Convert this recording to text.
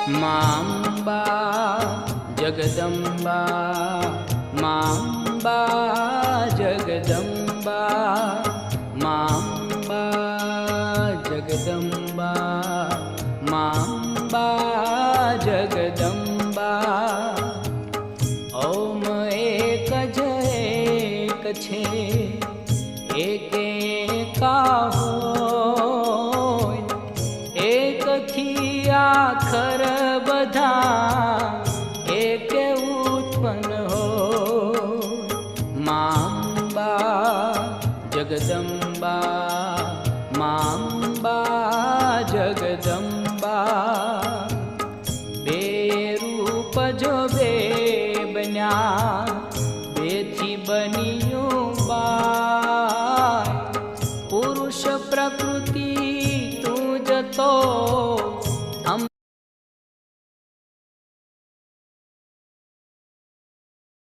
Mamba Jagdamba, माम्बा जगदम्बा, माम्बा जगदम्बा, माम्बा जगदम्बा। ओम एक ज एक छे, एक एका होय, एक थी आखर बधा एक उत्पन्न हो। माम्बा जगदम्बा, माम्बा जगदम्बा। बे रूप जो